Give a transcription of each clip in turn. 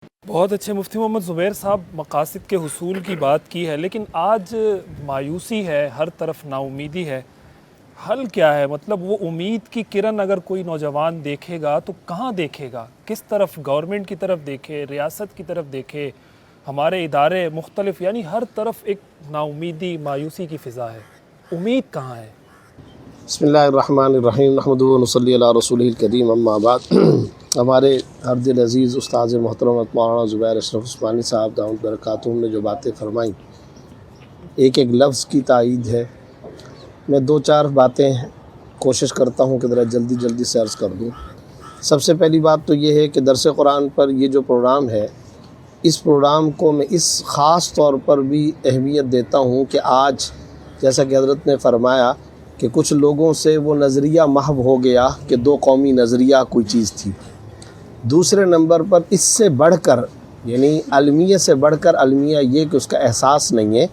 بہت اچھے مفتی محمد زبیر صاحب، مقاصد کے حصول کی بات کی ہے، لیکن آج مایوسی ہے، ہر طرف نا امیدی ہے۔ حل کیا ہے؟ مطلب وہ امید کی کرن اگر کوئی نوجوان دیکھے گا تو کہاں دیکھے گا؟ کس طرف؟ گورنمنٹ کی طرف دیکھے، ریاست کی طرف دیکھے، ہمارے ادارے مختلف، یعنی ہر طرف ایک نا امیدی، مایوسی کی فضا ہے۔ امید کہاں ہے؟ بسم اللہ الرحمن الرحیم، نحمدہ و نصلی علی رسولہ الکریم، اما بعد۔ ہمارے ہر دل عزیز استاذ محترم مولانا زبیر اشرف عثمانی صاحب دامت برکاتہم نے جو باتیں فرمائیں، ایک ایک لفظ کی تائید ہے۔ میں دو چار باتیں کوشش کرتا ہوں کہ ذرا جلدی سے عرض کر دوں۔ سب سے پہلی بات تو یہ ہے کہ درس قرآن پر یہ جو پروگرام ہے، اس پروگرام کو میں اس خاص طور پر بھی اہمیت دیتا ہوں کہ آج جیسا کہ حضرت نے فرمایا کہ کچھ لوگوں سے وہ نظریہ محو ہو گیا کہ دو قومی نظریہ کوئی چیز تھی۔ دوسرے نمبر پر اس سے بڑھ کر، یعنی المیہ سے بڑھ کر المیہ یہ کہ اس کا احساس نہیں ہے،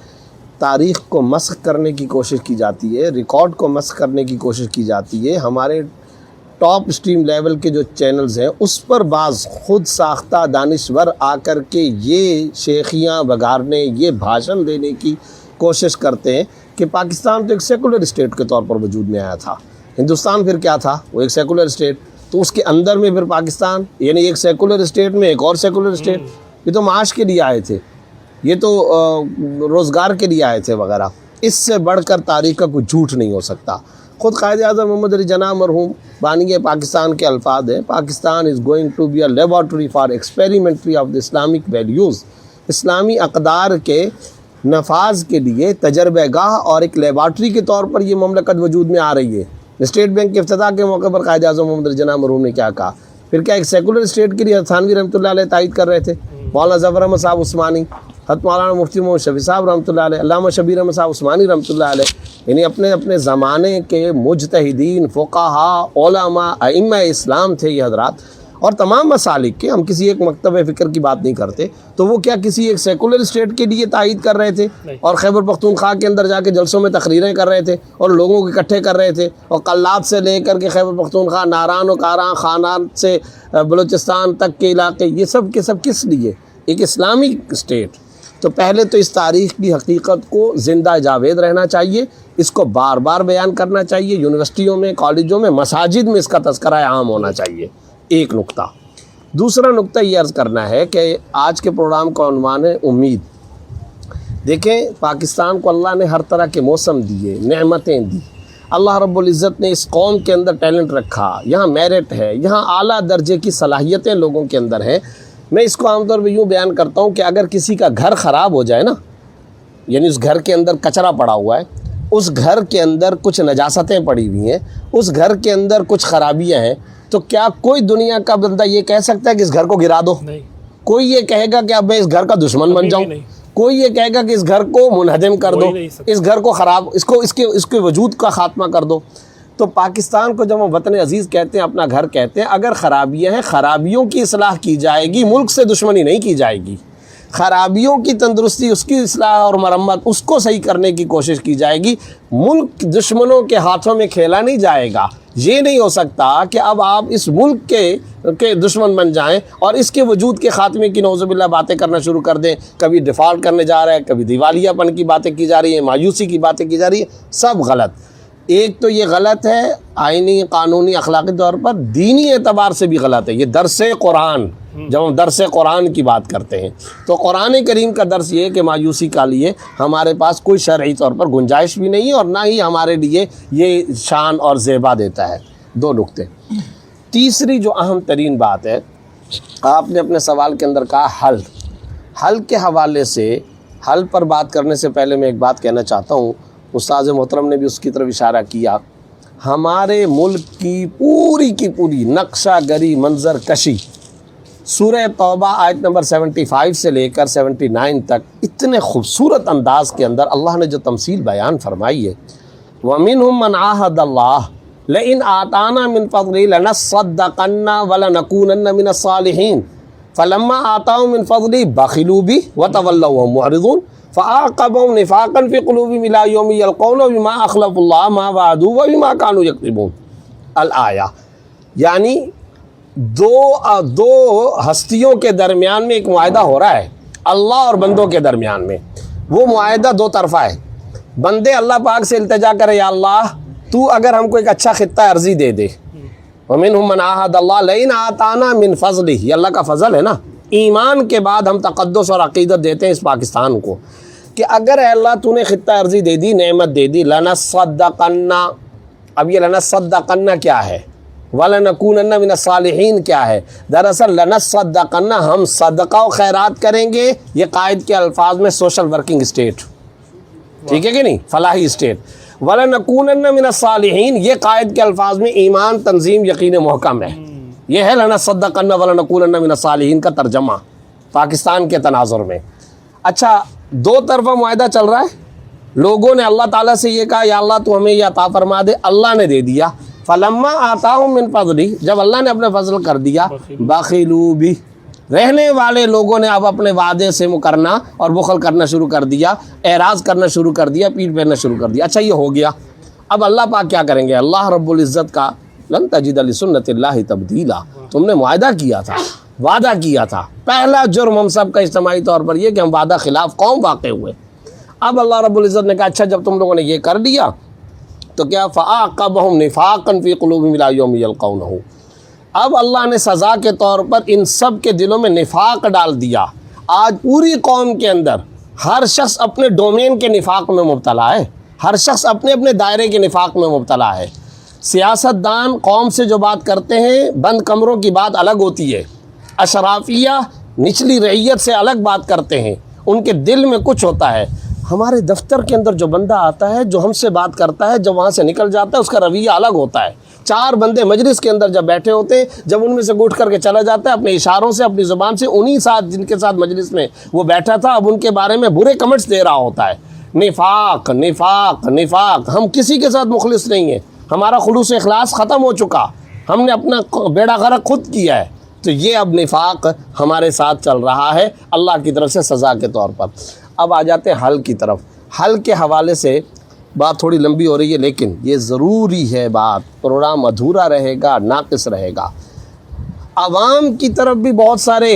تاریخ کو مسخ کرنے کی کوشش کی جاتی ہے، ریکارڈ کو مسخ کرنے کی کوشش کی جاتی ہے۔ ہمارے ٹاپ اسٹریم لیول کے جو چینلز ہیں اس پر بعض خود ساختہ دانشور آ کر کے یہ شیخیاں بگارنے، یہ بھاشن دینے کی کوشش کرتے ہیں کہ پاکستان تو ایک سیکولر اسٹیٹ کے طور پر وجود میں آیا تھا، ہندوستان پھر کیا تھا؟ وہ ایک سیکولر اسٹیٹ، تو اس کے اندر میں پھر پاکستان، یعنی ایک سیکولر اسٹیٹ میں ایک اور سیکولر اسٹیٹ۔ یہ تو معاش کے لیے آئے تھے، یہ تو روزگار کے لیے آئے تھے وغیرہ۔ اس سے بڑھ کر تاریخ کا کوئی جھوٹ نہیں ہو سکتا۔ خود قائد اعظم محمد علی جناح مرحوم بانی پاکستان کے الفاظ ہیں، Pakistan is going to be a laboratory for experimentary of the Islamic values. اسلامی اقدار کے نفاذ کے لیے تجربہ گاہ اور ایک لیبارٹری کے طور پر یہ مملکت وجود میں آ رہی ہے۔ اسٹیٹ بینک کے افتتاح کے موقع پر قائد اعظم محمد علی جناح مرحوم نے کیا کہا؟ پھر کیا ایک سیکولر اسٹیٹ کے لیے تھانوی رحمۃ اللہ علیہ تائید کر رہے تھے؟ مولانا ظفر احمد صاحب عثمانی، حضرت مولانا مفتی محمد شفیع صاحب رحمۃ اللہ علیہ، علامہ شبیر احمد صاحب عثمانی رحمۃ اللہ علیہ، یعنی اپنے زمانے کے مجتہدین، فقہاء، علماء، ائمہ اسلام تھے یہ حضرات، اور تمام مسالک کے، ہم کسی ایک مکتب فکر کی بات نہیں کرتے، تو وہ کیا کسی ایک سیکولر اسٹیٹ کے لیے تائید کر رہے تھے اور خیبر پختونخوا کے اندر جا کے جلسوں میں تقریریں کر رہے تھے اور لوگوں کو اکٹھے کر رہے تھے، اور قلات سے لے کر کے خیبر پختونخوا، ناران و کاران، خانان سے بلوچستان تک کے علاقے، یہ سب کے سب کس لیے؟ ایک اسلامی اسٹیٹ۔ تو پہلے تو اس تاریخ کی حقیقت کو زندہ جاوید رہنا چاہیے، اس کو بار بار بیان کرنا چاہیے، یونیورسٹیوں میں، کالجوں میں، مساجد میں اس کا تذکرہ عام ہونا چاہیے۔ ایک نقطہ۔ دوسرا نقطہ یہ عرض کرنا ہے کہ آج کے پروگرام کا عنوان ہے امید۔ دیکھیں، پاکستان کو اللہ نے ہر طرح کے موسم دیے، نعمتیں دی، اللہ رب العزت نے اس قوم کے اندر ٹیلنٹ رکھا، یہاں میرٹ ہے، یہاں اعلیٰ درجے کی صلاحیتیں لوگوں کے اندر ہیں۔ میں اس کو عام طور پہ یوں بیان کرتا ہوں کہ اگر کسی کا گھر خراب ہو جائے نا، یعنی اس گھر کے اندر کچرا پڑا ہوا ہے، اس گھر کے اندر کچھ نجاستیں پڑی ہوئی ہیں، اس گھر کے اندر کچھ خرابیاں ہیں، تو کیا کوئی دنیا کا بندہ یہ کہہ سکتا ہے کہ اس گھر کو گرا دو؟ نہیں۔ کوئی یہ کہے گا کہ اب میں اس گھر کا دشمن بن جاؤں؟ کوئی یہ کہے گا کہ اس گھر کو منہدم کر دو، اس گھر کو خراب، اس کے وجود کا خاتمہ کر دو۔ تو پاکستان کو جب ہم وطن عزیز کہتے ہیں، اپنا گھر کہتے ہیں، اگر خرابیاں ہیں، خرابیوں کی اصلاح کی جائے گی، ملک سے دشمنی نہیں کی جائے گی۔ خرابیوں کی تندرستی، اس کی اصلاح اور مرمت، اس کو صحیح کرنے کی کوشش کی جائے گی۔ ملک دشمنوں کے ہاتھوں میں کھیلا نہیں جائے گا۔ یہ نہیں ہو سکتا کہ اب آپ اس ملک کے دشمن بن جائیں اور اس کے وجود کے خاتمے کی نعوذ باللہ باتیں کرنا شروع کر دیں۔ کبھی ڈیفالٹ کرنے جا رہا ہے، کبھی دیوالیہ پن کی باتیں کی جا رہی ہیں، مایوسی کی باتیں کی جا رہی ہیں، سب غلط۔ ایک تو یہ غلط ہے آئینی، قانونی، اخلاقی طور پر، دینی اعتبار سے بھی غلط ہے۔ یہ درس قرآن، جب ہم درس قرآن کی بات کرتے ہیں تو قرآن کریم کا درس یہ ہے کہ مایوسی کا لیے ہمارے پاس کوئی شرعی طور پر گنجائش بھی نہیں ہے، اور نہ ہی ہمارے لیے یہ شان اور زیبا دیتا ہے۔ دو نقطے۔ تیسری جو اہم ترین بات ہے، آپ نے اپنے سوال کے اندر کہا حل کے حوالے سے، حل پر بات کرنے سے پہلے میں ایک بات کہنا چاہتا ہوں، استاذ محترم نے بھی اس کی طرف اشارہ کیا۔ ہمارے ملک کی پوری نقشہ گری، منظر کشی، سورہ توبہ آیت نمبر 75 سے لے کر 79 تک اتنے خوبصورت انداز کے اندر اللہ نے جو تمثیل بیان فرمائی ہے، وَمِنْهُمْ مَنْ عَاهَدَ اللَّهَ لَئِنْ آتَانَا مِنْ فَضْلِهِ لَنَصَّدَّقَنَّ وَلَنَكُونَنَّ مِنَ الصَّالِحِينَ فَلَمَّا آتَاهُم مِنْ فَضْلِهِ بَخِلُوا بِهِ وَتَوَلَّوْا وَهُمْ مُعْرِضُونَ فَأَعْقَبَهُمْ نِفَاقًا فِي قُلُوبِهِمْ إِلَى يَوْمِ يَلْقَوْنَهُ بِمَا أَخْلَفُوا اللَّهَ مَا وَعَدُوا وَبِمَا كَانُوا يَكْذِبُونَ الآیہ۔ یعنی دو ہستیوں کے درمیان میں ایک معاہدہ ہو رہا ہے اللہ اور بندوں کے درمیان میں. وہ معاہدہ دو طرفہ ہے. بندے اللہ پاک سے التجا کرے یا اللہ تو اگر ہم کو ایک اچھا خطہ عرضی دے دے. وَمِنْهُمْ مَنْ عَاهَدَ اللَّهَ لَئِنْ آتَانَا مِنْ فَضْلِهِ, یہ اللہ کا فضل ہے نا. ایمان کے بعد ہم تقدس اور عقیدت دیتے ہیں اس پاکستان کو کہ اگر اے اللہ تو نے خطہ عرضی دے دی, نعمت دے دی, لَنَصَّدَّقَنَّ. اب یہ لَنَصَّدَّقَنَّ کیا ہے, وَلَنَكُونَنَّ مِنَ الصَّالِحِينَ کیا ہے؟ دراصل لَنَصَّدَّقَنَّ ہم صدقہ و خیرات کریں گے. یہ قائد کے الفاظ میں سوشل ورکنگ اسٹیٹ, ٹھیک ہے کہ نہیں, فلاحی اسٹیٹ. وَلَنَكُونَنَّ مِنَ الصَّالِحِينَ یہ قائد کے الفاظ میں ایمان, تنظیم, یقین محکم ہے. یہ ہے لَنَصَّدَّقَنَّ وَلَنَكُونَنَّ مِنَ الصَّالِحِينَ کا ترجمہ پاکستان کے تناظر میں. اچھا, دو طرفہ معاہدہ چل رہا ہے. لوگوں نے اللہ تعالیٰ سے یہ کہا یا اللہ تو ہمیں یہ عطا فرما دے, اللہ نے دے دیا. فَلَمَّا آتَاهُم مِّن فَضْلِهِ, جب اللہ نے اپنے فضل کر دیا, بَخِلُوا بِهِ, رہنے والے لوگوں نے اب اپنے وعدے سے مکرنا اور بخل کرنا شروع کر دیا, اعراض کرنا شروع کر دیا, پیٹ پھیرنا شروع کر دیا. اچھا یہ ہو گیا. اب اللہ پاک کیا کریں گے؟ اللہ رب العزت کا لن تجد لسنت اللہ تبدیلا, تم نے معاہدہ کیا تھا, وعدہ کیا تھا. پہلا جرم ہم سب کا اجتماعی طور پر یہ کہ ہم وعدہ خلاف قوم واقع ہوئے. اب اللہ رب العزت نے کہا اچھا جب تم لوگوں نے یہ کر لیا تو کیا فَأَعْقَبَهُمْ نِفَاقًا فِي قُلُوبِهِمْ إِلَىٰ يَوْمِ يَلْقَوْنَهُ, اب اللہ نے سزا کے طور پر ان سب کے دلوں میں نفاق ڈال دیا. آج پوری قوم کے اندر ہر شخص اپنے ڈومین کے نفاق میں مبتلا ہے, ہر شخص اپنے اپنے دائرے کے نفاق میں مبتلا ہے. سیاست دان قوم سے جو بات کرتے ہیں بند کمروں کی بات الگ ہوتی ہے. اشرافیہ نچلی رعیت سے الگ بات کرتے ہیں, ان کے دل میں کچھ ہوتا ہے. ہمارے دفتر کے اندر جو بندہ آتا ہے, جو ہم سے بات کرتا ہے, جب وہاں سے نکل جاتا ہے اس کا رویہ الگ ہوتا ہے. چار بندے مجلس کے اندر جب بیٹھے ہوتے ہیں, جب ان میں سے اٹھ کر کے چلا جاتا ہے اپنے اشاروں سے, اپنی زبان سے, انہی ساتھ جن کے ساتھ مجلس میں وہ بیٹھا تھا اب ان کے بارے میں برے کمنٹس دے رہا ہوتا ہے. نفاق نفاق نفاق. ہم کسی کے ساتھ مخلص نہیں ہیں, ہمارا خلوص اخلاص ختم ہو چکا, ہم نے اپنا بیڑا غرق خود کیا ہے. تو یہ اب نفاق ہمارے ساتھ چل رہا ہے اللہ کی طرف سے سزا کے طور پر. اب آ جاتے ہیں حل کی طرف. حل کے حوالے سے بات تھوڑی لمبی ہو رہی ہے لیکن یہ ضروری ہے بات, پروگرام ادھورا رہے گا, ناقص رہے گا. عوام کی طرف بھی بہت سارے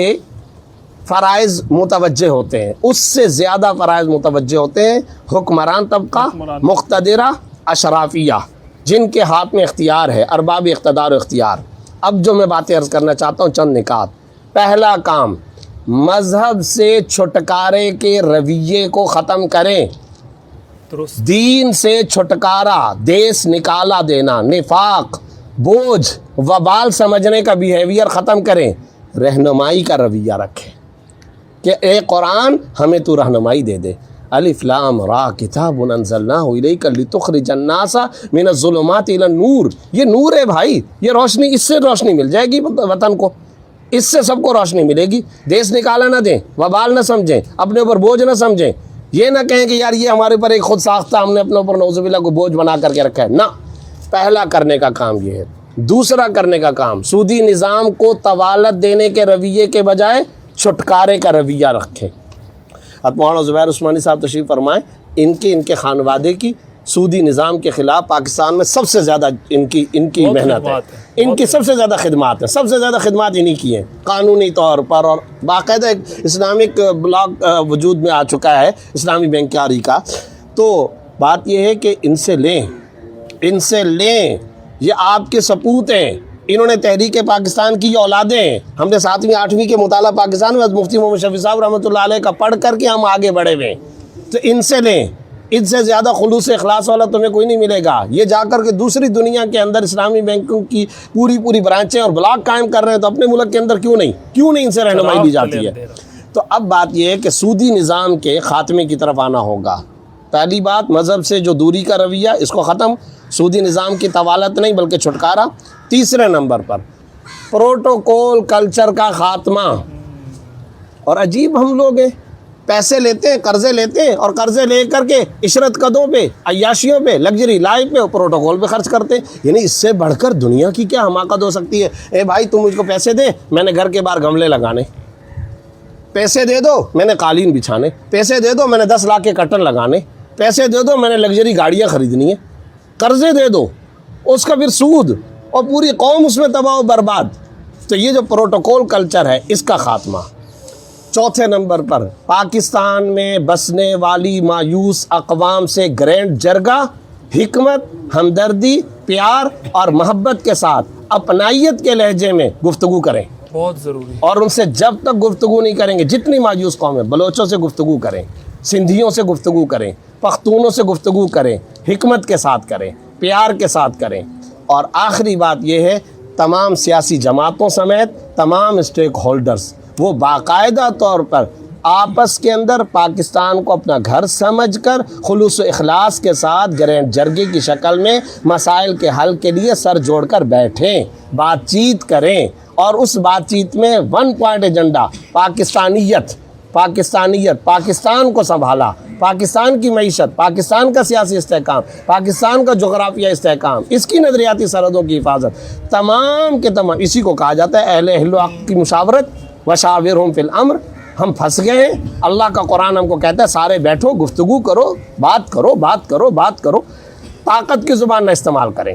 فرائض متوجہ ہوتے ہیں, اس سے زیادہ فرائض متوجہ ہوتے ہیں حکمران طبقہ, مقتدرہ, اشرافیہ, جن کے ہاتھ میں اختیار ہے, ارباب اقتدار و اختیار. اب جو میں باتیں عرض کرنا چاہتا ہوں چند نکات. پہلا کام, مذہب سے چھٹکارے کے رویے کو ختم کریں. دین سے چھٹکارا, دیس نکالا دینا, نفاق, بوجھ, وبال سمجھنے کا بیہیویئر ختم کریں. رہنمائی کا رویہ رکھیں کہ اے قرآن ہمیں تو رہنمائی دے دے. الف لام را کتاب انزلناہ الیک لتخرج الناس من الظلمات الی النور. یہ نور ہے بھائی, یہ روشنی, اس سے روشنی مل جائے گی وطن کو, اس سے سب کو روشنی ملے گی. دیس نکالا نہ دیں, وبال نہ سمجھیں, اپنے اوپر بوجھ نہ سمجھیں. یہ نہ کہیں کہ یار یہ ہمارے اوپر ایک خود ساختہ, ہم نے اپنے اوپر نعوذ باللہ کو بوجھ بنا کر کے رکھا ہے. نہ, پہلا کرنے کا کام یہ ہے. دوسرا کرنے کا کام, سودی نظام کو طوالت دینے کے رویے کے بجائے چھٹکارے کا رویہ رکھیں. مولانا زبیر عثمانی صاحب تشریف فرمائیں, ان کے خانوادے کی سودی نظام کے خلاف پاکستان میں سب سے زیادہ ان کی محنت ہے, ان کی سب سے زیادہ خدمات ہیں, سب سے زیادہ خدمات انہی کی ہیں قانونی طور پر. اور باقاعدہ ایک اسلامک بلاک وجود میں آ چکا ہے اسلامی بینکاری کا. تو بات یہ ہے کہ ان سے لیں, یہ آپ کے سپوت ہیں, انہوں نے تحریک پاکستان کی یہ اولادیں ہیں. ہم نے 7ویں 8ویں کے مطالعہ پاکستان میں مفتی محمد شفیع صاحب رحمۃ اللہ علیہ کا پڑھ کر کے ہم آگے بڑھے ہوئے ہیں. تو ان سے لیں, ان سے زیادہ خلوص اخلاص والا تمہیں کوئی نہیں ملے گا. یہ جا کر کے دوسری دنیا کے اندر اسلامی بینکوں کی پوری برانچیں اور بلاک قائم کر رہے ہیں, تو اپنے ملک کے اندر کیوں نہیں ان سے رہنمائی دی جاتی ہے. تو اب بات یہ ہے کہ سودی نظام کے خاتمے کی طرف آنا ہوگا. پہلی بات, مذہب سے جو دوری کا رویہ اس کو ختم, سودی نظام کی طوالت نہیں بلکہ چھٹکارا. تیسرے نمبر پر پروٹوکول کلچر کا خاتمہ. اور عجیب ہم لوگ ہیں, پیسے لیتے ہیں, قرضے لیتے ہیں, اور قرضے لے کر کے عشرت قدوں پہ, عیاشیوں پہ, لگژری لائف پہ, پروٹوکول پہ خرچ کرتے ہیں. یعنی اس سے بڑھ کر دنیا کی کیا حماقت ہو سکتی ہے. اے بھائی تم مجھ کو پیسے دے, میں نے گھر کے باہر گملے لگانے, پیسے دے دو میں نے قالین بچھانے, پیسے دے دو میں نے 10 لاکھ کے کرٹن لگانے, پیسے دے دو میں نے لگژری گاڑیاں خریدنی ہیں. قرضے دے دو, اس کا پھر سود, اور پوری قوم اس میں تباہ و برباد. تو یہ جو پروٹوکول کلچر ہے اس کا خاتمہ۔ چوتھے نمبر پر پاکستان میں بسنے والی مایوس اقوام سے گرینڈ جرگہ حکمت، ہمدردی، پیار اور محبت کے ساتھ اپنائیت کے لہجے میں گفتگو کریں، بہت ضروری۔ اور ان سے جب تک گفتگو نہیں کریں گے، جتنی مایوس قوم ہے، بلوچوں سے گفتگو کریں، سندھیوں سے گفتگو کریں، پختونوں سے گفتگو کریں، حکمت کے ساتھ کریں، پیار کے ساتھ کریں۔ اور آخری بات یہ ہے، تمام سیاسی جماعتوں سمیت تمام اسٹیک ہولڈرز وہ باقاعدہ طور پر آپس کے اندر پاکستان کو اپنا گھر سمجھ کر خلوص و اخلاص کے ساتھ گرینڈ جرگے کی شکل میں مسائل کے حل کے لیے سر جوڑ کر بیٹھیں، بات چیت کریں، اور اس بات چیت میں ون پوائنٹ ایجنڈا پاکستانیت، پاکستان کو سنبھالا، پاکستان کی معیشت، پاکستان کا سیاسی استحکام، پاکستان کا جغرافیہ استحکام، اس کی نظریاتی سرحدوں کی حفاظت، تمام کے تمام اسی کو کہا جاتا ہے اہل و حق کی مشاورت، وشاورہم فی الامر۔ ہم پھنس گئے ہیں، اللہ کا قرآن ہم کو کہتا ہے سارے بیٹھو، گفتگو کرو، بات کرو۔ طاقت کی زبان نہ استعمال کریں،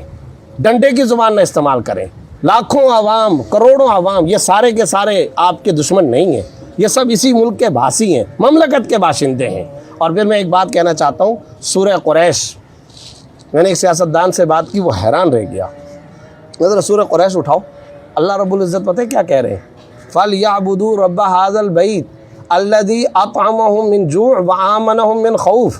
ڈنڈے کی زبان نہ استعمال کریں۔ لاکھوں عوام، کروڑوں عوام، یہ سارے کے سارے آپ کے دشمن نہیں ہیں، یہ سب اسی ملک کے بھاسی ہیں، مملکت کے باشندے ہیں۔ اور پھر میں ایک بات کہنا چاہتا ہوں، سورہ قریش، میں نے ایک سیاستدان سے بات کی، وہ حیران رہ گیا۔ ذرا سورہ قریش اٹھاؤ، اللہ رب العزت پتہ ہے کیا کہہ رہے ہیں؟ فَلْيَعْبُدُوا رَبَّ هَذَا الْبَيْتِ الَّذِي أَطْعَمَهُم مِّن جُوعٍ وَآمَنَهُم مِّن خَوْفٍ۔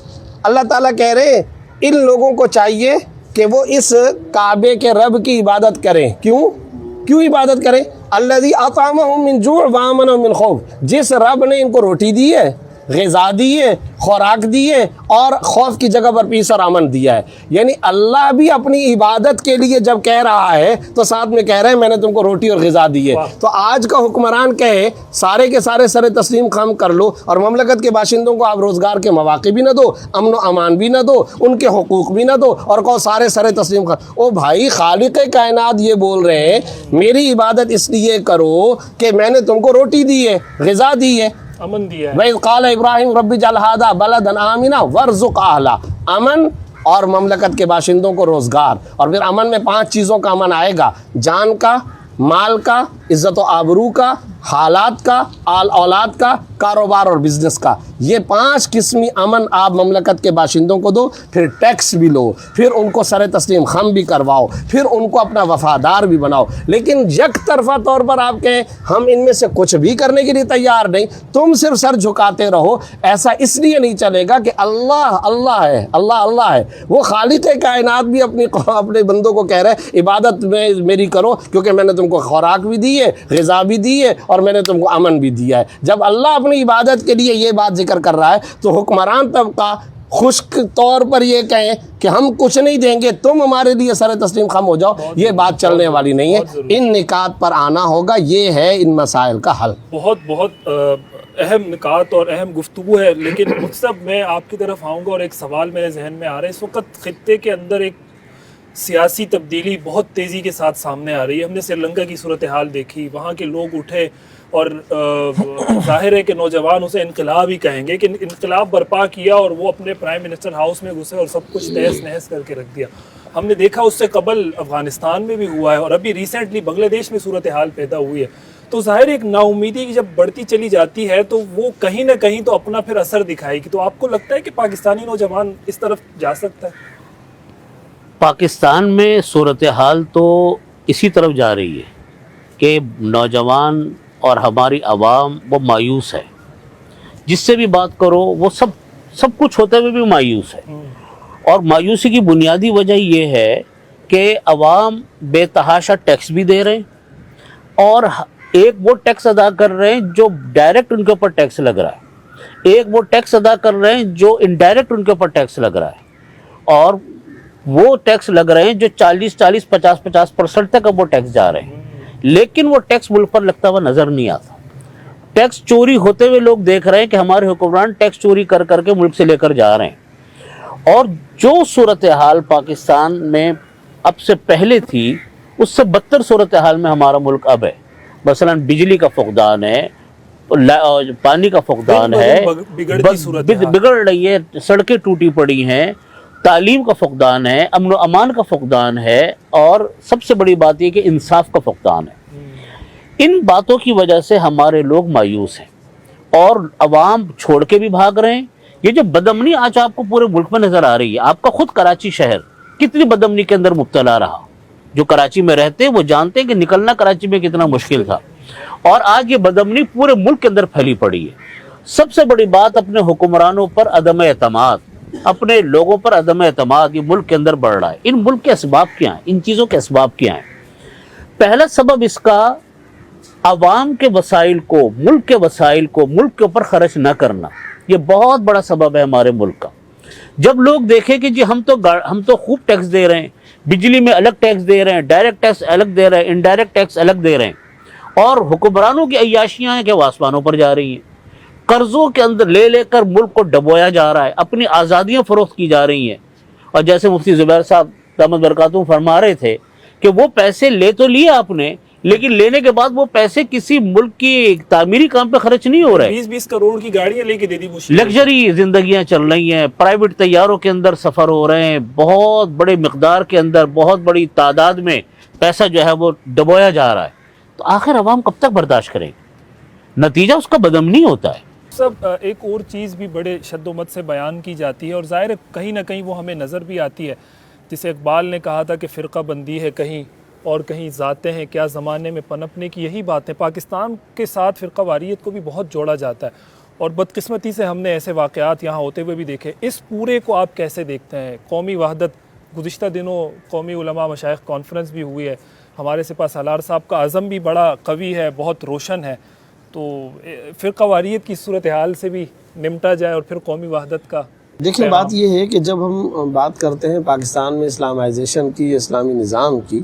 اللہ تعالیٰ کہہ رہے ہیں ان لوگوں کو چاہیے کہ وہ اس کعبے کے رب کی عبادت کریں۔ کیوں عبادت کریں؟ الَّذِي أَطْعَمَهُم مِّن جُوعٍ وَآمَنَهُم مِّن خَوْفٍ، جس رب نے ان کو روٹی دی ہے، غذا دی ہے، خوراک دی ہے، اور خوف کی جگہ پر پیس اور امن دیا ہے۔ یعنی اللہ بھی اپنی عبادت کے لیے جب کہہ رہا ہے تو ساتھ میں کہہ رہے ہیں میں نے تم کو روٹی اور غذا دی ہے۔ تو آج کا حکمران کہے سارے کے سارے سر تسلیم خم کر لو، اور مملکت کے باشندوں کو آپ روزگار کے مواقع بھی نہ دو، امن و امان بھی نہ دو، ان کے حقوق بھی نہ دو، اور کہو سارے سر تسلیم خم۔ او بھائی، خالق کائنات یہ بول رہے ہیں میری عبادت اس لیے کرو کہ میں نے تم کو روٹی دی ہے، غذا دی ہے، امن دیا ہے۔ وَإِذْ قَالَ إِبْرَاهِيمُ رَبِّ اجْعَلْ هَٰذَا بَلَدًا آمِنًا وَارْزُقْ أَهْلَهُ، امن اور مملکت کے باشندوں کو روزگار۔ اور پھر امن میں 5 چیزوں کا امن آئے گا، جان کا، مال کا، عزت و آبرو کا، حالات کا، آل اولاد کا، کاروبار اور بزنس کا۔ یہ 5 قسمی امن آپ مملکت کے باشندوں کو دو، پھر ٹیکس بھی لو، پھر ان کو سر تسلیم خم بھی کرواؤ، پھر ان کو اپنا وفادار بھی بناؤ۔ لیکن یک طرفہ طور پر آپ کہیں ہم ان میں سے کچھ بھی کرنے کے لیے تیار نہیں، تم صرف سر جھکاتے رہو، ایسا اس لیے نہیں چلے گا کہ اللہ ہے، وہ خالق کائنات بھی اپنے بندوں کو کہہ رہے ہیں عبادت میں میری کرو، کیونکہ میں نے تم کو خوراک بھی دی ہے، غذا بھی دی ہے، اور میں نے تم کو امن بھی دیا ہے۔ جب اللہ اپنی عبادت کے لیے یہ بات ذکر کر رہا ہے تو حکمران طبقہ خشک طور پر یہ کہیں کہ ہم کچھ نہیں دیں گے، تم ہمارے لیے سر تسلیم خم ہو جاؤ، یہ بات چلنے والی نہیں ہے۔ ان نکات پر آنا ہوگا، یہ ہے ان مسائل کا حل۔ بہت اہم نکات اور اہم گفتگو ہے، لیکن مقصد میں آپ کی طرف آؤں گا اور ایک سوال میرے ذہن میں آ رہا ہے۔ اس وقت خطے کے اندر ایک سیاسی تبدیلی بہت تیزی کے ساتھ سامنے آ رہی ہے۔ ہم نے سری لنکا کی صورتحال دیکھی، وہاں کے لوگ اٹھے اور ظاہر ہے کہ نوجوان اسے انقلاب ہی کہیں گے کہ انقلاب برپا کیا، اور وہ اپنے پرائم منسٹر ہاؤس میں گھسے اور سب کچھ تہس نہس کر کے رکھ دیا۔ ہم نے دیکھا اس سے قبل افغانستان میں بھی ہوا ہے، اور ابھی ریسنٹلی بنگلہ دیش میں صورتحال پیدا ہوئی ہے۔ تو ظاہر ایک نا امیدی جب بڑھتی چلی جاتی ہے تو وہ کہیں نہ کہیں تو اپنا پھر اثر دکھائے گی۔ تو آپ کو لگتا ہے کہ پاکستانی نوجوان اس طرف جا سکتا ہے؟ پاکستان میں صورتحال تو اسی طرف جا رہی ہے کہ نوجوان اور ہماری عوام وہ مایوس ہے، جس سے بھی بات کرو وہ سب کچھ ہوتے ہوئے بھی مایوس ہے۔ اور مایوسی کی بنیادی وجہ یہ ہے کہ عوام بے تحاشا ٹیکس بھی دے رہے ہیں، اور ایک وہ ٹیکس ادا کر رہے ہیں جو ڈائریکٹ ان کے اوپر ٹیکس لگ رہا ہے، ایک وہ ٹیکس ادا کر رہے ہیں جو انڈائریکٹ ان کے اوپر ٹیکس لگ رہا ہے، اور وہ ٹیکس لگ رہے ہیں جو 40-50% تک اب وہ ٹیکس جا رہے ہیں، لیکن وہ ٹیکس ملک پر لگتا ہوا نظر نہیں آتا۔ ٹیکس چوری ہوتے ہوئے لوگ دیکھ رہے ہیں کہ ہمارے حکمران ٹیکس چوری کر کر کے ملک سے لے کر جا رہے ہیں۔ اور جو صورتحال پاکستان میں اب سے پہلے تھی اس سے بدتر صورتحال میں ہمارا ملک اب ہے۔ مثلا بجلی کا فقدان ہے، پانی کا فقدان ہے، بگڑ رہی ہے، سڑکیں ٹوٹی پڑی ہیں، تعلیم کا فقدان ہے، امن و امان کا فقدان ہے، اور سب سے بڑی بات یہ کہ انصاف کا فقدان ہے۔ ان باتوں کی وجہ سے ہمارے لوگ مایوس ہیں اور عوام چھوڑ کے بھی بھاگ رہے ہیں. یہ جو بدامنی آج آپ کو پورے ملک میں نظر آ رہی ہے، آپ کا خود کراچی شہر کتنی بدامنی کے اندر مبتلا رہا. جو کراچی میں رہتے ہیں وہ جانتے ہیں کہ نکلنا کراچی میں کتنا مشکل تھا، اور آج یہ بدامنی پورے ملک کے اندر پھیلی پڑی ہے. سب سے بڑی بات اپنے حکمرانوں پر عدم اعتماد، اپنے لوگوں پر عدم اعتماد یہ ملک کے اندر بڑھ رہا ہے. ان ملک کے اسباب کیا ہیں؟ ان چیزوں کے اسباب کیا ہیں؟ پہلا سبب اس کا عوام کے وسائل کو، ملک کے وسائل کو ملک کے اوپر خرچ نہ کرنا، یہ بہت بڑا سبب ہے ہمارے ملک کا. جب لوگ دیکھیں کہ جی ہم تو خوب ٹیکس دے رہے ہیں، بجلی میں الگ ٹیکس دے رہے ہیں، ڈائریکٹ ٹیکس الگ دے رہے ہیں، انڈائریکٹ ٹیکس الگ دے رہے ہیں، اور حکمرانوں کی عیاشیاں ہیں کہ وہ آسمانوں پر جا رہی ہیں، قرضوں کے اندر لے لے کر ملک کو ڈبویا جا رہا ہے، اپنی آزادیاں فروخت کی جا رہی ہیں. اور جیسے مفتی زبیر صاحب دامت برکاتہ فرما رہے تھے کہ وہ پیسے لے تو لیے آپ نے، لیکن لینے کے بعد وہ پیسے کسی ملک کی تعمیری کام پہ خرچ نہیں ہو رہے. 20 کروڑ کی گاڑیاں لے کے دے دی لگژری زندگیاں چل رہی ہیں، پرائیویٹ طیاروں کے اندر سفر ہو رہے ہیں، بہت بڑے مقدار کے اندر بہت بڑی تعداد میں پیسہ جو ہے وہ ڈبویا جا رہا ہے. تو آخر عوام کب تک برداشت کرے؟ نتیجہ اس کا بدامنی ہوتا ہے. سب ایک اور چیز بھی بڑے شد و مت سے بیان کی جاتی ہے، اور ظاہر ہے کہیں نہ کہیں وہ ہمیں نظر بھی آتی ہے. جسے اقبال نے کہا تھا کہ فرقہ بندی ہے کہیں اور کہیں ذاتیں ہیں کیا زمانے میں پنپنے کی، یہی بات ہے. پاکستان کے ساتھ فرقہ واریت کو بھی بہت جوڑا جاتا ہے، اور بدقسمتی سے ہم نے ایسے واقعات یہاں ہوتے ہوئے بھی دیکھے. اس پورے کو آپ کیسے دیکھتے ہیں؟ قومی وحدت، گزشتہ دنوں قومی علماء مشائخ کانفرنس بھی ہوئی ہے، ہمارے سپاہ سالار صاحب کا عزم بھی بڑا قوی ہے، بہت روشن ہے. تو فرقہ واریت کی صورتحال سے بھی نمٹا جائے اور پھر قومی وحدت کا. دیکھیں بات یہ ہے کہ جب ہم بات کرتے ہیں پاکستان میں اسلامائزیشن کی، اسلامی نظام کی،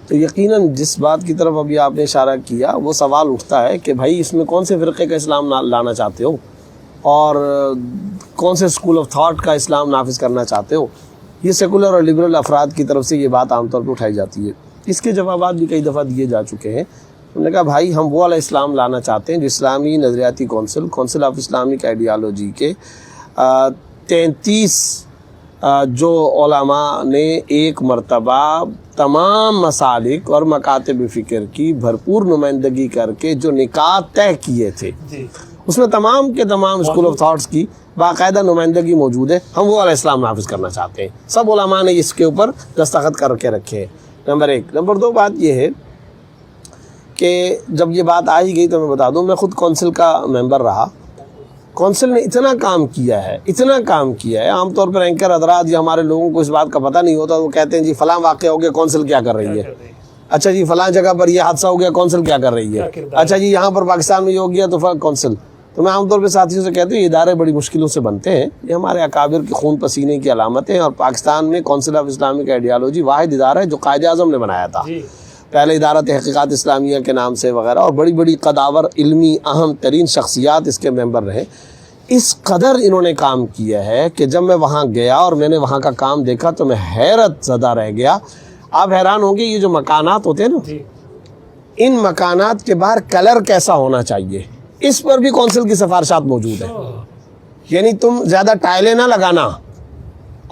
تو یقیناً جس بات کی طرف ابھی آپ نے اشارہ کیا وہ سوال اٹھتا ہے کہ بھائی اس میں کون سے فرقے کا اسلام لانا چاہتے ہو اور کون سے اسکول آف تھاٹ کا اسلام نافذ کرنا چاہتے ہو. یہ سیکولر اور لبرل افراد کی طرف سے یہ بات عام طور پہ اٹھائی جاتی ہے. اس کے جوابات بھی کئی دفعہ دیے جا چکے ہیں. ہم نے کہا بھائی ہم وہ والا اسلام لانا چاہتے ہیں جو اسلامی نظریاتی کونسل آف اسلامک آئیڈیالوجی کے 33 جو علماء نے ایک مرتبہ تمام مسالک اور مکاتب فکر کی بھرپور نمائندگی کر کے جو نکات طے کیے تھے، اس میں تمام کے تمام اسکول آف تھاٹس کی باقاعدہ نمائندگی موجود ہے. ہم وہ والا اسلام نافذ کرنا چاہتے ہیں. سب علماء نے اس کے اوپر دستخط کر کے رکھے ہیں. نمبر 1. نمبر 2 بات یہ ہے کہ جب یہ بات آئی گئی تو میں بتا دوں، میں خود کونسل کا ممبر رہا. کونسل نے اتنا کام کیا ہے. عام طور پر اینکر حضرات یا ہمارے لوگوں کو اس بات کا پتہ نہیں ہوتا، وہ کہتے ہیں جی فلاں واقعہ ہو گیا کونسل کیا کر رہی ہے، اچھا جی فلاں جگہ پر یہ حادثہ ہو گیا کونسل کیا کر رہی ہے، اچھا جی یہاں پر پاکستان میں یہ ہو گیا تو کونسل. تو میں عام طور پہ ساتھیوں سے کہتا ہوں یہ ادارے بڑی مشکلوں سے بنتے ہیں، یہ ہمارے اکابر کے خون پسینے کی علامت ہیں. اور پاکستان میں کونسل آف اسلامک آئیڈیالوجی واحد ادارہ ہے جو قائد اعظم نے بنایا تھا. پہلے ادارہ تحقیقات اسلامیہ کے نام سے وغیرہ، اور بڑی بڑی قداور علمی اہم ترین شخصیات اس کے ممبر رہے. اس قدر انہوں نے کام کیا ہے کہ جب میں وہاں گیا اور میں نے وہاں کا کام دیکھا تو میں حیرت زدہ رہ گیا. آپ حیران ہوں گے یہ جو مکانات ہوتے ہیں نا، ان مکانات کے باہر کلر کیسا ہونا چاہیے، اس پر بھی کونسل کی سفارشات موجود ہیں. یعنی تم زیادہ ٹائلیں نہ لگانا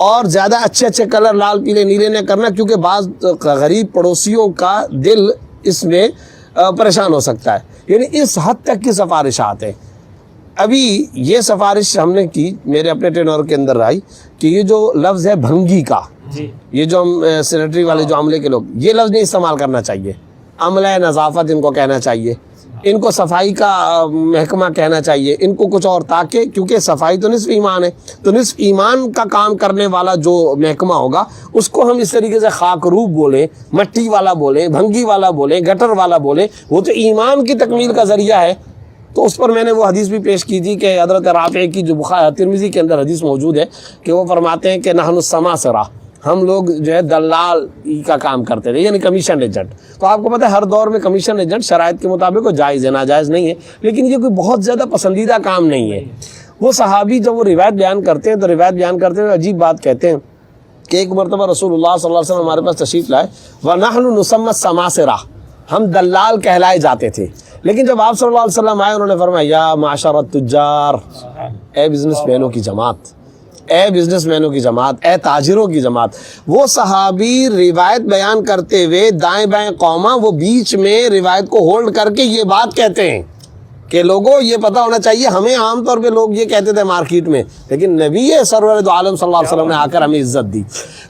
اور زیادہ اچھے کلر لال پیلے نیلے نہ کرنا، کیونکہ بعض غریب پڑوسیوں کا دل اس میں پریشان ہو سکتا ہے. یعنی اس حد تک کی سفارشات ہیں. ابھی یہ سفارش ہم نے کی میرے اپنے ٹینور کے اندر آئی کہ یہ جو لفظ ہے بھنگی کا، یہ جو ہم سینیٹری والے جو عملے کے لوگ، یہ لفظ نہیں استعمال کرنا چاہیے. عملہ نظافت ان کو کہنا چاہیے، ان کو صفائی کا محکمہ کہنا چاہیے، ان کو کچھ اور، تاکہ کیونکہ صفائی تو نصف ایمان ہے، تو نصف ایمان کا کام کرنے والا جو محکمہ ہوگا اس کو ہم اس طریقے سے خاکروب بولیں، مٹی والا بولیں، بھنگی والا بولیں، گٹر والا بولیں، وہ تو ایمان کی تکمیل کا ذریعہ ہے. تو اس پر میں نے وہ حدیث بھی پیش کی تھی کہ حضرت رافع کی جو ترمذی کے اندر حدیث موجود ہے کہ وہ فرماتے ہیں کہ نحن السماسرہ، ہم لوگ جو ہے دلال کا کام کرتے تھے، یعنی کمیشن ایجنٹ. تو آپ کو پتہ ہے ہر دور میں کمیشن ایجنٹ شرائط کے مطابق وہ جائز ہے، ناجائز نہیں ہے، لیکن یہ کوئی بہت زیادہ پسندیدہ کام نہیں ہے. وہ صحابی جب وہ روایت بیان کرتے ہیں تو روایت بیان کرتے ہوئے عجیب بات کہتے ہیں کہ ایک مرتبہ رسول اللہ صلی اللہ علیہ وسلم ہمارے پاس تشریف لائے، وَنَحْنُ نُسَمَّى السَّمَاسِرَةَ، ہم دلال کہلائے جاتے تھے. لیکن جب آپ صلی اللہ علیہ وسلم آئے انہوں نے فرمایا یا معاشر التجار، اے بزنس مینوں کی جماعت، اے بزنس مینوں کی جماعت، اے تاجروں کی جماعت، وہ صحابی روایت بیان کرتے ہوئے دائیں بائیں قوما وہ بیچ میں روایت کو ہولڈ کر کے یہ بات کہتے ہیں کہ لوگوں یہ پتہ ہونا چاہیے. ہمیں عام طور پہ لوگ یہ کہتے تھے مارکیٹ میں، لیکن نبی سرور دو عالم صلی اللہ علیہ وسلم نے آ کر ہمیں عزت دی.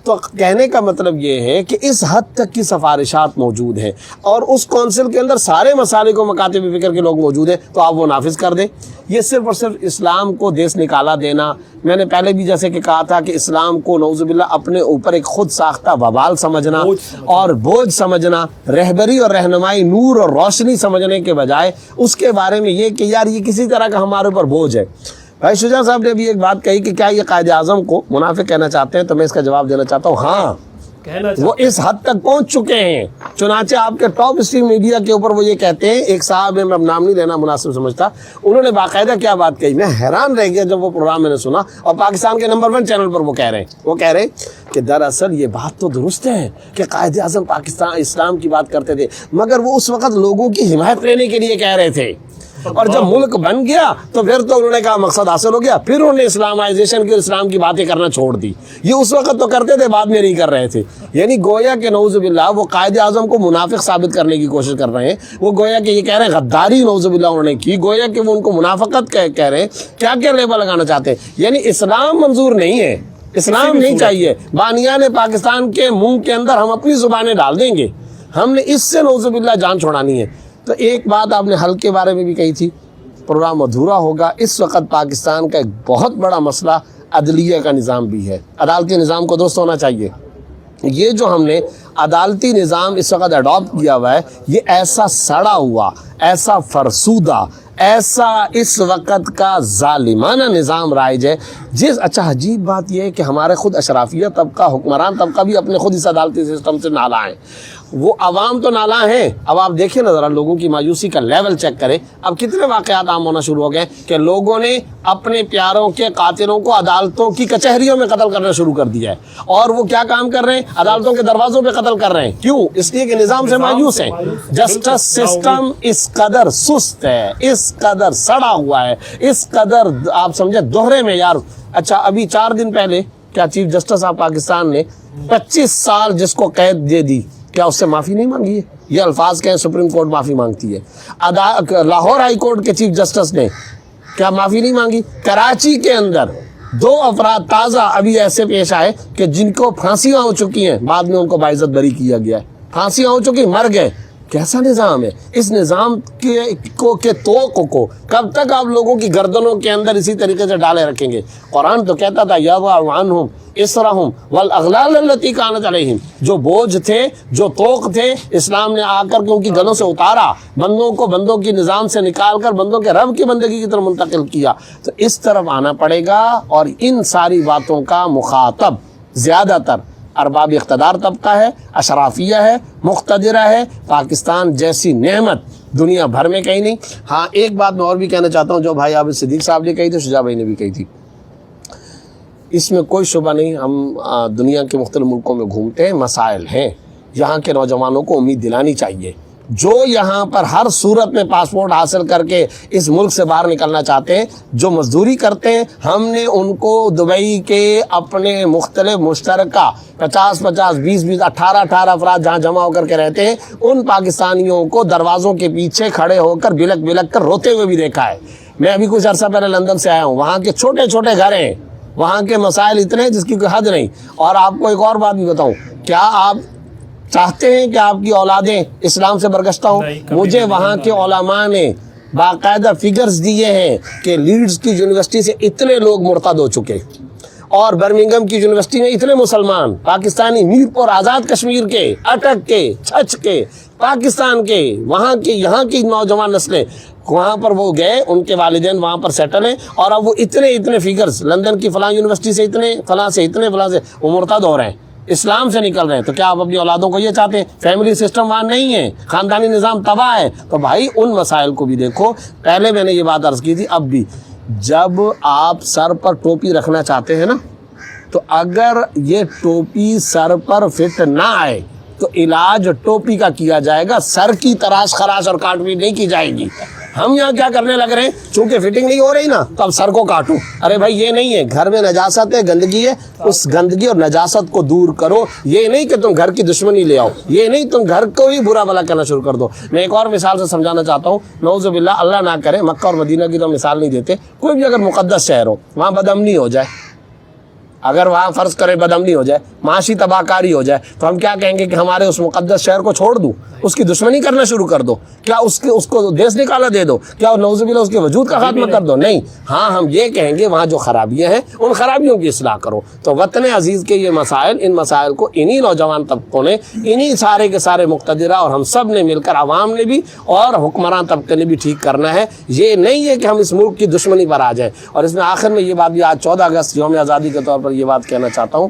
تو کہنے کا مطلب یہ ہے کہ اس حد تک کی سفارشات موجود ہیں اور اس کونسل کے اندر سارے مسالک و مکاتب فکر کے لوگ موجود ہیں، تو آپ وہ نافذ کر دیں. یہ صرف اور صرف اسلام کو دیس نکالا دینا. میں نے پہلے بھی جیسے کہ کہا تھا کہ اسلام کو نعوذ باللہ اپنے اوپر ایک خود ساختہ وبال سمجھنا اور بوجھ سمجھنا، رہبری اور رہنمائی نور اور روشنی سمجھنے کے بجائے اس کے بارے میں یہ کہ یار یہ کسی طرح کا ہمارے اوپر بوجھ ہے. بھائی شجاع صاحب نے بھی ایک بات کہی کہ کیا یہ قائد اعظم کو منافق کہنا چاہتے ہیں؟ تو میں اس کا جواب دینا چاہتا ہوں، ہاں وہ اس حد تک پہنچ چکے ہیں. چنانچہ آپ کے ٹاپ اسٹریم میڈیا کے اوپر وہ یہ کہتے ہیں، ایک صاحب نے، میں اب نام نہیں لینا مناسب سمجھتا، انہوں نے باقاعدہ کیا بات کہی، میں حیران رہ گیا جب وہ پروگرام میں نے سنا، اور پاکستان کے نمبر 1 چینل پر وہ کہہ رہے ہیں کہ دراصل یہ بات تو درست ہے کہ قائد اعظم پاکستان اسلام کی بات کرتے تھے، مگر وہ اس وقت لوگوں کی حمایت لینے کے لیے کہہ رہے تھے، اور جب ملک بن گیا تو پھر تو انہوں نے کہا مقصد حاصل ہو گیا، پھر انہوں نے اسلامائزیشن کی اور اسلام کی باتیں کرنا چھوڑ دی. یہ اس وقت تو کرتے تھے، بعد میں نہیں کر رہے تھے. یعنی گویا کہ نعوذ باللہ وہ قائد اعظم کو منافق ثابت کرنے کی کوشش کر رہے ہیں. وہ گویا کہ یہ کہہ رہے ہیں غداری نعوذ باللہ انہوں نے کی، گویا کہ وہ ان کو منافقت کہہ رہے ہیں. کیا کیا لیبل لگانا چاہتے ہیں؟ یعنی اسلام منظور نہیں ہے، اسلام نہیں چاہیے. بانیان پاکستان کے منہ کے اندر ہم اپنی زبانیں ڈال دیں گے، ہم نے اس سے نعوذ باللہ جان چھوڑانی ہے. تو ایک بات آپ نے حل کے بارے میں بھی کہی تھی، پروگرام ادھورا ہوگا. اس وقت پاکستان کا ایک بہت بڑا مسئلہ عدلیہ کا نظام بھی ہے. عدالتی نظام کو درست ہونا چاہیے. یہ جو ہم نے عدالتی نظام اس وقت اڈاپٹ کیا ہوا ہے، یہ ایسا سڑا ہوا، ایسا فرسودہ، ایسا اس وقت کا ظالمانہ نظام رائج ہے. اچھا عجیب بات یہ ہے کہ ہمارے خود اشرافیہ طبقہ، حکمران طبقہ بھی اپنے خود اس عدالتی سسٹم سے نالاں ہیں. وہ عوام تو نالاں ہیں. اب آپ دیکھیں نا ذرا لوگوں کی مایوسی کا لیول چیک کریں. اب کتنے واقعات عام ہونا شروع ہو گئے کہ لوگوں نے اپنے پیاروں کے قاتلوں کو عدالتوں کی کچہریوں میں قتل کرنا شروع کر دیا ہے. اور وہ کیا کام کر رہے ہیں؟ عدالتوں کے دروازوں پہ قتل کر رہے ہیں. کیوں؟ اس لیے کہ نظام سے مایوس ہیں. جسٹس سسٹم اس قدر سست ہے، اس قدر سڑا ہوا ہے، اس قدر آپ سمجھے دوہرے میں. یار اچھا ابھی 4 دن پہلے کیا چیف جسٹس آف پاکستان نے 25 سال جس کو قید دے دی، کیا اس سے معافی نہیں مانگی ہے؟ یہ الفاظ کہیں سپریم کورٹ معافی مانگتی ہے. لاہور ہائی کورٹ کے چیف جسٹس نے کیا معافی نہیں مانگی؟ کراچی کے اندر 2 افراد تازہ ابھی ایسے پیش آئے کہ جن کو پھانسیاں ہو چکی ہیں، بعد میں ان کو باعزت بری کیا گیا ہے. پھانسیاں ہو چکی، مر گئے. کیسا نظام ہے؟ اس نظام کے توق کو کب تک آپ لوگوں کی گردنوں کے اندر اسی طریقے سے ڈالے رکھیں گے؟ قرآن تو کہتا تھا یضع عنہم اسرہم والاغلال التی کانت علیہم، جو بوجھ تھے، جو توق تھے، اسلام نے آ کر کے ان کی گلوں سے اتارا، بندوں کو بندوں کی نظام سے نکال کر بندوں کے رب کی بندگی کی طرف منتقل کیا. تو اس طرف آنا پڑے گا. اور ان ساری باتوں کا مخاطب زیادہ تر ارباب اقتدار طبقہ ہے، اشرافیہ ہے، مقتدرہ ہے. پاکستان جیسی نعمت دنیا بھر میں کہیں نہیں. ہاں ایک بات میں اور بھی کہنا چاہتا ہوں، جو بھائی عابد صدیق صاحب نے کہی تھی، شجاع بھائی نے بھی کہی تھی، اس میں کوئی شبہ نہیں. ہم دنیا کے مختلف ملکوں میں گھومتے ہیں، مسائل ہیں. یہاں کے نوجوانوں کو امید دلانی چاہیے. جو یہاں پر ہر صورت میں پاسپورٹ حاصل کر کے اس ملک سے باہر نکلنا چاہتے ہیں، جو مزدوری کرتے ہیں، ہم نے ان کو دبئی کے اپنے مختلف مشترکہ 50-50 20-20 18 افراد جہاں جمع ہو کر کے رہتے ہیں، ان پاکستانیوں کو دروازوں کے پیچھے کھڑے ہو کر بلک بلک کر روتے ہوئے بھی دیکھا ہے. میں ابھی کچھ عرصہ پہلے لندن سے آیا ہوں. وہاں کے چھوٹے چھوٹے گھر ہیں، وہاں کے مسائل اتنے ہیں جس کی کوئی حد نہیں. اور آپ کو ایک اور بات بھی بتاؤں، کیا آپ چاہتے ہیں کہ آپ کی اولادیں اسلام سے برگشتہ ہوں؟ مجھے وہاں کے علماء نے باقاعدہ فگرز دیے ہیں کہ لیڈز کی یونیورسٹی سے اتنے لوگ مرتد ہو چکے، اور برمنگم کی یونیورسٹی میں اتنے مسلمان پاکستانی میر پور آزاد کشمیر کے، اٹک کے، چھچ کے، پاکستان کے، وہاں کے یہاں کی نوجوان نسلیں وہاں پر وہ گئے، ان کے والدین وہاں پر سیٹل ہیں، اور اب وہ اتنے فگرز لندن کی فلاں یونیورسٹی سے اتنے، فلاں سے اتنے، فلاں سے، وہ مرتد ہو رہے ہیں، اسلام سے نکل رہے ہیں. تو کیا آپ اپنی اولادوں کو یہ چاہتے ہیں؟ فیملی سسٹم وہاں نہیں ہے، خاندانی نظام تباہ ہے. تو بھائی ان مسائل کو بھی دیکھو. پہلے میں نے یہ بات عرض کی تھی، اب بھی جب آپ سر پر ٹوپی رکھنا چاہتے ہیں نا، تو اگر یہ ٹوپی سر پر فٹ نہ آئے تو علاج ٹوپی کا کیا جائے گا، سر کی تراش خراش اور کاٹ پیٹ نہیں کی جائے گی. ہم یہاں کیا کرنے لگ رہے ہیں, چونکہ فٹنگ نہیں ہو رہی نا تو اب سر کو کاٹو. ارے بھائی یہ نہیں ہے, گھر میں نجاست ہے, گندگی ہے, اس گندگی اور نجاست کو دور کرو. یہ نہیں کہ تم گھر کی دشمنی لے آؤ, یہ نہیں تم گھر کو ہی برا بھلا کرنا شروع کر دو. میں ایک اور مثال سے سمجھانا چاہتا ہوں, نعوذ باللہ اللہ نہ کرے, مکہ اور مدینہ کی تو مثال نہیں دیتے, کوئی بھی اگر مقدس شہر ہو وہاں بدامنی ہو جائے, اگر وہاں فرض کرے بدامنی ہو جائے, معاشی تباہ کاری ہو جائے, تو ہم کیا کہیں گے کہ ہمارے اس مقدس شہر کو چھوڑ دوں, اس کی دشمنی کرنا شروع کر دو؟ کیا اس کو دیس نکالا دے دو؟ کیا نعوذ باللہ اس کے وجود کا خاتمہ کر دو؟ نہیں. ہاں ہم یہ کہیں گے وہاں جو خرابیاں ہیں ان خرابیوں کی اصلاح کرو. تو وطن عزیز کے یہ مسائل, ان مسائل کو انہی نوجوان طبقوں نے, انہی سارے کے سارے مقتدرہ اور ہم سب نے مل کر, عوام نے بھی اور حکمران طبقے نے بھی ٹھیک کرنا ہے. یہ نہیں ہے کہ ہم اس ملک کی دشمنی پر آ جائیں. اور اس میں آخر میں یہ بات بھی, آج 14 اگست یوم آزادی کے طور پر یہ بات کہنا چاہتا ہوں,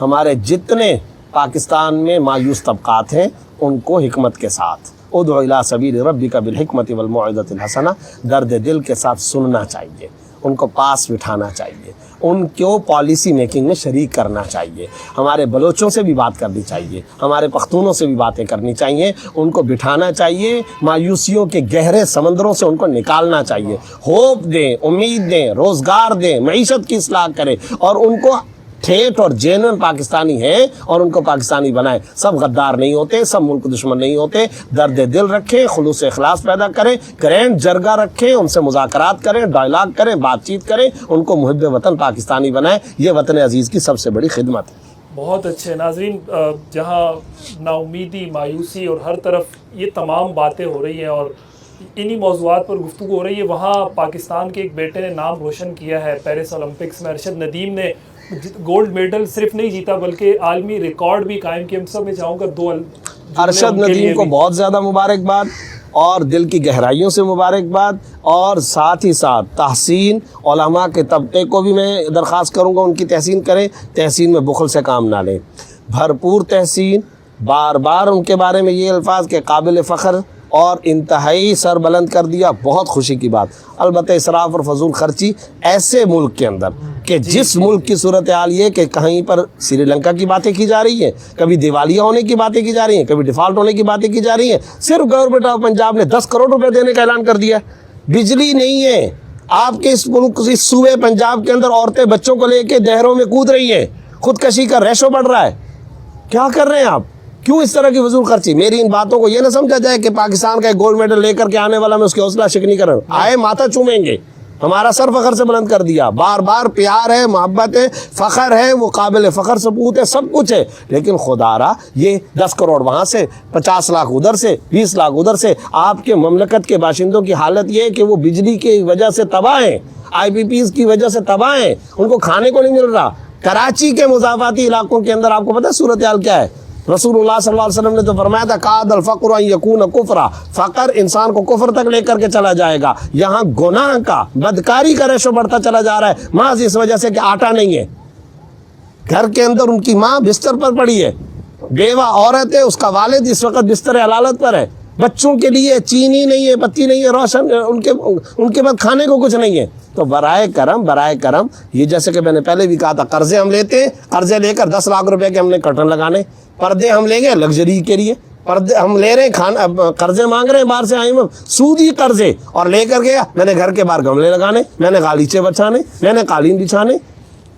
ہمارے جتنے پاکستان میں مایوس طبقات ہیں ان کو حکمت کے ساتھ ادعو الی سبیل ربک بالحکمت والموعظۃ الحسنہ, درد دل کے ساتھ سننا چاہیے, ان کو پاس بٹھانا چاہیے, ان کو پالیسی میکنگ میں شریک کرنا چاہیے. ہمارے بلوچوں سے بھی بات کرنی چاہیے, ہمارے پختونوں سے بھی باتیں کرنی چاہیے, ان کو بٹھانا چاہیے, مایوسیوں کے گہرے سمندروں سے ان کو نکالنا چاہیے. ہوپ دیں, امید دیں, روزگار دیں, معیشت کی اصلاح کریں, اور ان کو ٹھیٹ اور جینون پاکستانی ہیں اور ان کو پاکستانی بنائیں. سب غدار نہیں ہوتے, سب ملک دشمن نہیں ہوتے. درد دل رکھیں, خلوص اخلاص پیدا کریں, گرینڈ جرگہ رکھیں, ان سے مذاکرات کریں, ڈائلاگ کریں, بات چیت کریں, ان کو محب وطن پاکستانی بنائیں. یہ وطن عزیز کی سب سے بڑی خدمت ہے. بہت اچھے. ناظرین, جہاں نا امیدی, مایوسی اور ہر طرف یہ تمام باتیں ہو رہی ہیں اور انہی موضوعات پر گفتگو ہو رہی ہے, وہاں پاکستان کے ایک بیٹے نے نام روشن کیا ہے پیرس اولمپکس میں. ارشد ندیم نے گولڈ میڈل صرف نہیں جیتا بلکہ عالمی ریکارڈ بھی قائم کیا. ہم سب میں چاہوں گا ارشد ندیم کو بہت زیادہ مبارکباد, اور دل کی گہرائیوں سے مبارکباد, اور ساتھ ہی ساتھ تحسین علماء کے طبقے کو بھی میں درخواست کروں گا ان کی تحسین کریں. تحسین میں بخل سے کام نہ لیں, بھرپور تحسین. بار بار ان کے بارے میں یہ الفاظ کہ قابل فخر اور انتہائی سر بلند کر دیا, بہت خوشی کی بات. البتہ اسراف اور فضول خرچی ایسے ملک کے اندر کہ جس ملک کی صورتحال یہ کہ کہیں پر سری لنکا کی باتیں کی جا رہی ہیں, کبھی دیوالیہ ہونے کی باتیں کی جا رہی ہیں, کبھی ڈیفالٹ ہونے کی باتیں کی جا رہی ہیں. صرف گورنمنٹ آف پنجاب نے 10 کروڑ روپے دینے کا اعلان کر دیا. بجلی نہیں ہے آپ کے اس ملک, اس صوبے پنجاب کے اندر عورتیں بچوں کو لے کے نہروں میں کود رہی ہیں, خودکشی کا ریشو بڑھ رہا ہے. کیا کر رہے ہیں آپ؟ کیوں اس طرح کی فضول خرچی؟ میری ان باتوں کو یہ نہ سمجھا جائے کہ پاکستان کا ایک گولڈ میڈل لے کر کے آنے والا میں اس کی حوصلہ شکنی کر رہا ہوں. آئے ماتھا چومیں گے, ہمارا سر فخر سے بلند کر دیا. بار بار پیار ہے, محبت ہے, فخر ہے, وہ قابل فخر ثبوت ہے, سب کچھ ہے. لیکن خدا را یہ 10 کروڑ وہاں سے, 50 لاکھ ادھر سے, 20 لاکھ ادھر سے. آپ کے مملکت کے باشندوں کی حالت یہ ہے کہ وہ بجلی کی وجہ سے تباہ ہیں, IPPs کی وجہ سے تباہ ہیں, ان کو کھانے کو نہیں مل رہا. کراچی کے مضافاتی علاقوں کے اندر آپ کو پتہ ہے صورتحال کیا ہے؟ رسول اللہ صلی اللہ علیہ وسلم نے تو فرمایا تھا قاد الفقر ان یکون کفرا, فقر انسان کو کفر تک لے کر کے چلا جائے گا. یہاں گناہ کا, بدکاری کا ریشو بڑھتا چلا جا رہا ہے, محض اس وجہ سے کہ آٹا نہیں ہے. گھر کے اندر ان کی ماں بستر پر پڑی ہے, بیوہ عورت ہے, اس کا والد اس وقت بستر حلالت پر ہے, بچوں کے لیے چینی نہیں ہے, بتی نہیں ہے, روشن ان کے بعد کھانے کو کچھ نہیں ہے. تو برائے کرم یہ جیسے کہ میں نے پہلے بھی کہا تھا, قرضے ہم لیتے ہیں, قرضے لے کر 10 لاکھ روپے کے ہم نے کرٹن لگانے, پردے ہم لیں گے لگژری کے لیے, پردے ہم لے رہے ہیں, قرضے مانگ رہے ہیں باہر سے, سودی قرضے, اور لے کر گیا میں نے گھر کے باہر گملے لگانے, میں نے غالیچے بچھانے, میں نے قالین بچھانے.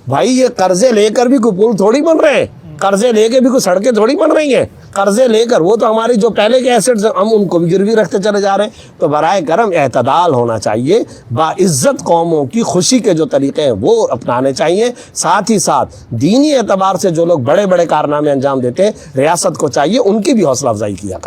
بھائی یہ قرضے لے کر بھی کوئی پل تھوڑی بن رہے ہیں, قرضے لے کے بھی کوئی سڑکیں تھوڑی بن رہی ہیں. قرضے لے کر وہ تو ہماری جو پہلے کے ایسٹس ہم ان کو بھی گروی رکھتے چلے جا رہے ہیں. تو برائے کرم اعتدال ہونا چاہیے, باعزت قوموں کی خوشی کے جو طریقے ہیں وہ اپنانے چاہیے. ساتھ ہی ساتھ دینی اعتبار سے جو لوگ بڑے بڑے کارنامے انجام دیتے ہیں, ریاست کو چاہیے ان کی بھی حوصلہ افزائی کیا کریں.